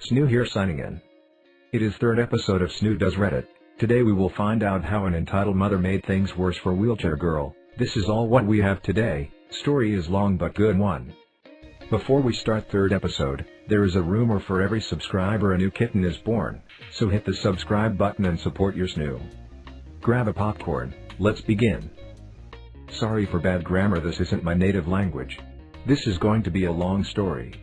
Snoo here signing in. It is third episode of Snoo Does Reddit. Today we will find out how an entitled mother made things worse for wheelchair girl. This is all what we have today. Story is long but good one. Before we start third episode, there is a rumor for every subscriber a new kitten is born, so hit the subscribe button and support your Snoo. Grab a popcorn, let's begin. Sorry for bad grammar, this isn't my native language. This is going to be a long story.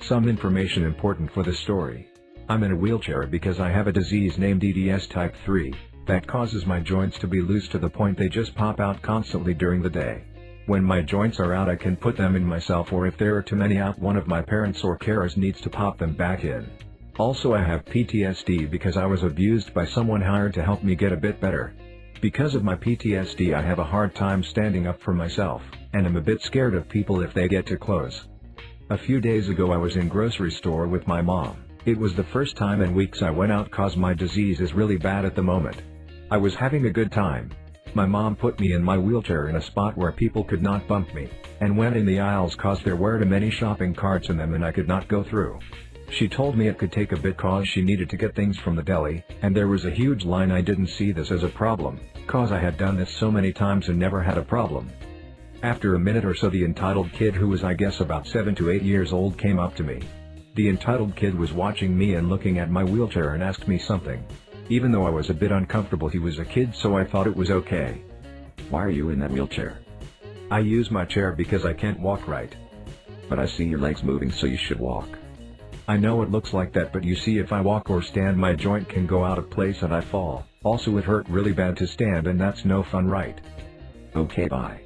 Some information important for the story. I'm in a wheelchair because I have a disease named EDS type 3, that causes my joints to be loose to the point they just pop out constantly during the day. When my joints are out I can put them in myself, or if there are too many out one of my parents or carers needs to pop them back in. Also I have PTSD because I was abused by someone hired to help me get a bit better. Because of my PTSD I have a hard time standing up for myself, and I'm a bit scared of people if they get too close. A few days ago I was in grocery store with my mom. It was the first time in weeks I went out cause my disease is really bad at the moment. I was having a good time. My mom put me in my wheelchair in a spot where people could not bump me, and went in the aisles cause there were too many shopping carts in them and I could not go through. She told me it could take a bit cause she needed to get things from the deli, and there was a huge line. I didn't see this as a problem, cause I had done this so many times and never had a problem. After a minute or so the entitled kid, who was I guess about 7 to 8 years old, came up to me. The entitled kid was watching me and looking at my wheelchair and asked me something. Even though I was a bit uncomfortable, he was a kid so I thought it was okay. Why are you in that wheelchair? I use my chair because I can't walk right. But I see your legs moving, so you should walk. I know it looks like that, but you see, if I walk or stand my joint can go out of place and I fall. Also it hurt really bad to stand and that's no fun, right? Okay, bye.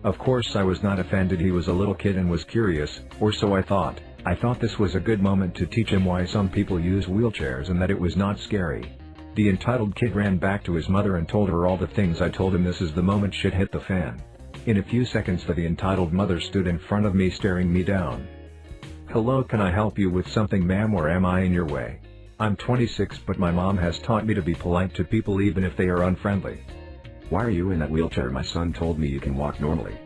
Of course I was not offended. He was a little kid and was curious, or so I thought. I thought this was a good moment to teach him why some people use wheelchairs and that it was not scary. The entitled kid ran back to his mother and told her all the things I told him. This is the moment shit hit the fan. In a few seconds the entitled mother stood in front of me staring me down. Hello, can I help you with something, ma'am, or am I in your way? I'm 26 but my mom has taught me to be polite to people even if they are unfriendly. Why are you in that wheelchair? My son told me you can walk normally.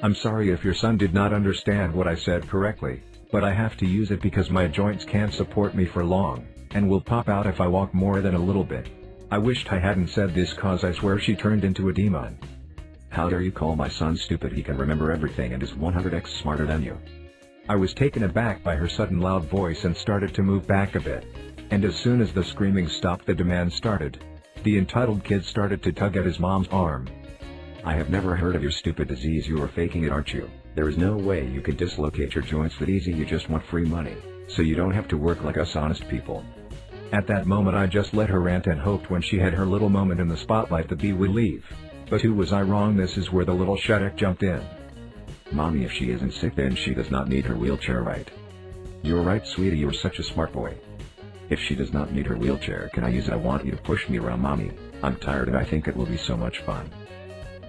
I'm sorry if your son did not understand what I said correctly, but I have to use it because my joints can't support me for long, and will pop out if I walk more than a little bit. I wished I hadn't said this cause I swear she turned into a demon. How dare you call my son stupid? He can remember everything and is 100x smarter than you. I was taken aback by her sudden loud voice and started to move back a bit. And as soon as the screaming stopped the demand started. The entitled kid started to tug at his mom's arm. I have never heard of your stupid disease. You are faking it, aren't you? There is no way you could dislocate your joints that easy. You just want free money, so you don't have to work like us honest people. At that moment I just let her rant and hoped when she had her little moment in the spotlight the bee would leave. But who was I wrong? This is where the little shudak jumped in. Mommy, if she isn't sick then she does not need her wheelchair, right? You're right, sweetie, you're such a smart boy. If she does not need her wheelchair, can I use it? I want you to push me around, mommy. I'm tired and I think it will be so much fun.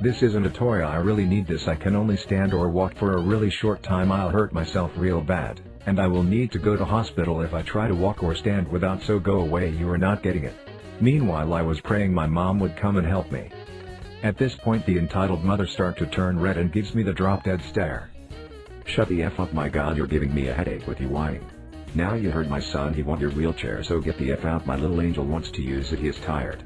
This isn't a toy. I really need this. I can only stand or walk for a really short time. I'll hurt myself real bad, and I will need to go to hospital if I try to walk or stand without. So go away, you are not getting it. Meanwhile I was praying my mom would come and help me. At this point the entitled mother starts to turn red and gives me the drop dead stare. Shut the F up, my god, you're giving me a headache with you whining. Now you heard my son, he wants your wheelchair, so get the F out. My little angel wants to use it, he is tired.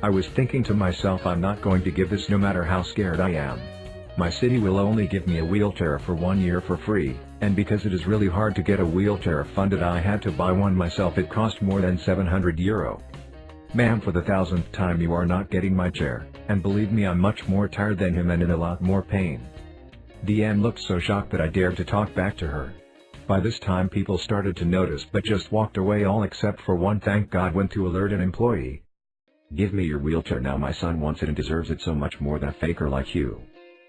I was thinking to myself, I'm not going to give this no matter how scared I am. My city will only give me a wheelchair for 1 year for free, and because it is really hard to get a wheelchair funded I had to buy one myself. It cost more than €700. Ma'am, for the 1000th time you are not getting my chair, and believe me I'm much more tired than him and in a lot more pain. Deanne looked so shocked that I dared to talk back to her. By this time people started to notice but just walked away, all except for one. Thank God, went to alert an employee. Give me your wheelchair now, my son wants it and deserves it so much more than a faker like you.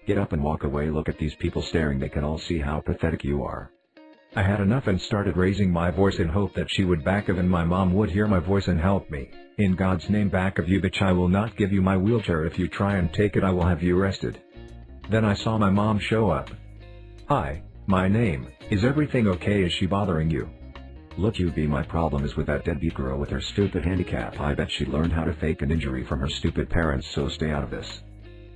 Get up and walk away. Look at these people staring, they can all see how pathetic you are. I had enough and started raising my voice in hope that she would back off and my mom would hear my voice and help me. In God's name, back off, you bitch. I will not give you my wheelchair. If you try and take it I will have you arrested. Then I saw my mom show up. Hi, my name, is everything okay? Is she bothering you? Look, you be, my problem is with that deadbeat girl with her stupid handicap. I bet she learned how to fake an injury from her stupid parents, so stay out of this.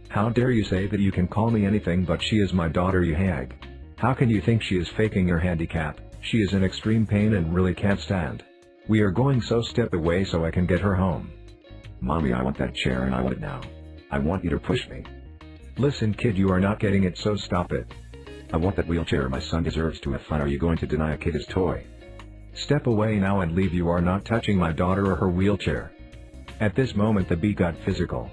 How dare you say that? You can call me anything but she is my daughter, you hag. How can you think she is faking your handicap? She is in extreme pain and really can't stand. We are going so step away so I can get her home. Mommy, I want that chair and I want it now. I want you to push me. Listen kid, you are not getting it, so stop it. I want that wheelchair. My son deserves to have fun. Are you going to deny a kid his toy? Step away now and leave. You are not touching my daughter or her wheelchair. At this moment the beat got physical.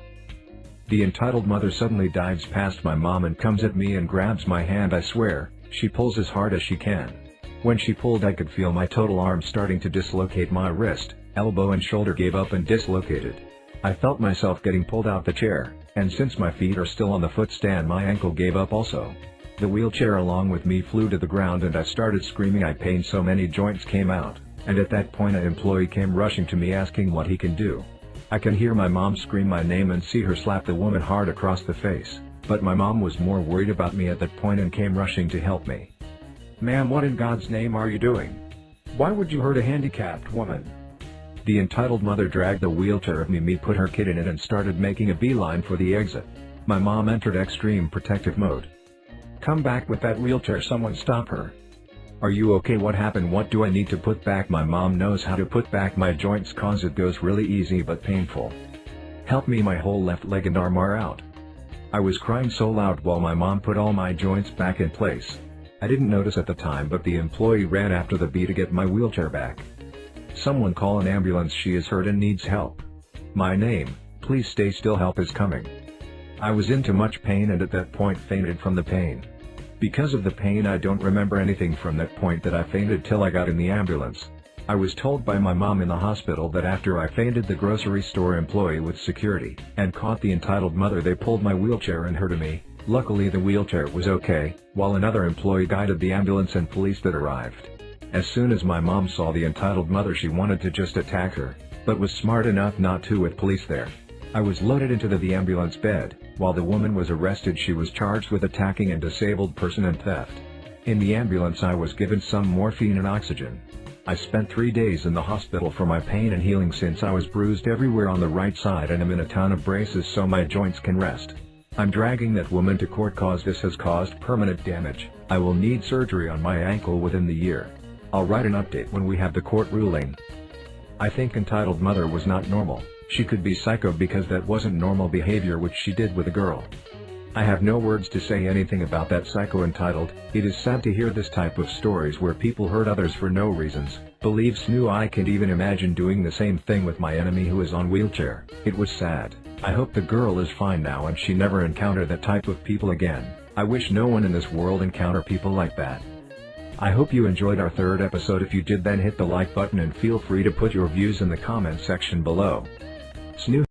The entitled mother suddenly dives past my mom and comes at me and grabs my hand. I swear, she pulls as hard as she can. When she pulled, I could feel my total arm starting to dislocate. My wrist, elbow and shoulder gave up and dislocated. I felt myself getting pulled out the chair, and since my feet are still on the footstand, my ankle gave up also. The wheelchair along with me flew to the ground and I started screaming. I pain, so many joints came out, and at that point an employee came rushing to me asking what he can do. I can hear my mom scream my name and see her slap the woman hard across the face, but my mom was more worried about me at that point and came rushing to help me. Ma'am, what in God's name are you doing? Why would you hurt a handicapped woman? The entitled mother dragged the wheelchair of me, put her kid in it and started making a beeline for the exit. My mom entered extreme protective mode. Come back with that wheelchair, someone stop her. Are you okay? What happened? What do I need to put back? My mom knows how to put back my joints cause it goes really easy but painful. Help me, my whole left leg and arm are out. I was crying so loud while my mom put all my joints back in place. I didn't notice at the time, but the employee ran after the bee to get my wheelchair back. Someone call an ambulance, she is hurt and needs help. My name, please stay still, help is coming. I was in too much pain and at that point fainted from the pain. Because of the pain I don't remember anything from that point that I fainted till I got in the ambulance. I was told by my mom in the hospital that after I fainted, the grocery store employee with security and caught the entitled mother. They pulled my wheelchair and her to me. Luckily the wheelchair was okay, while another employee guided the ambulance and police that arrived. As soon as my mom saw the entitled mother, she wanted to just attack her, but was smart enough not to with police there. I was loaded into the ambulance bed. While the woman was arrested, she was charged with attacking a disabled person and theft. In the ambulance I was given some morphine and oxygen. I spent 3 days in the hospital for my pain and healing since I was bruised everywhere on the right side and am in a ton of braces so my joints can rest. I'm dragging that woman to court cause this has caused permanent damage. I will need surgery on my ankle within the year. I'll write an update when we have the court ruling. I think entitled mother was not normal. She could be psycho because that wasn't normal behavior which she did with a girl. I have no words to say anything about that psycho entitled. It is sad to hear this type of stories where people hurt others for no reasons. Believe Snoo, I can't even imagine doing the same thing with my enemy who is on wheelchair. It was sad. I hope the girl is fine now and she never encounter that type of people again. I wish no one in this world encounter people like that. I hope you enjoyed our third episode. If you did, then hit the like button and feel free to put your views in the comment section below. Snoo.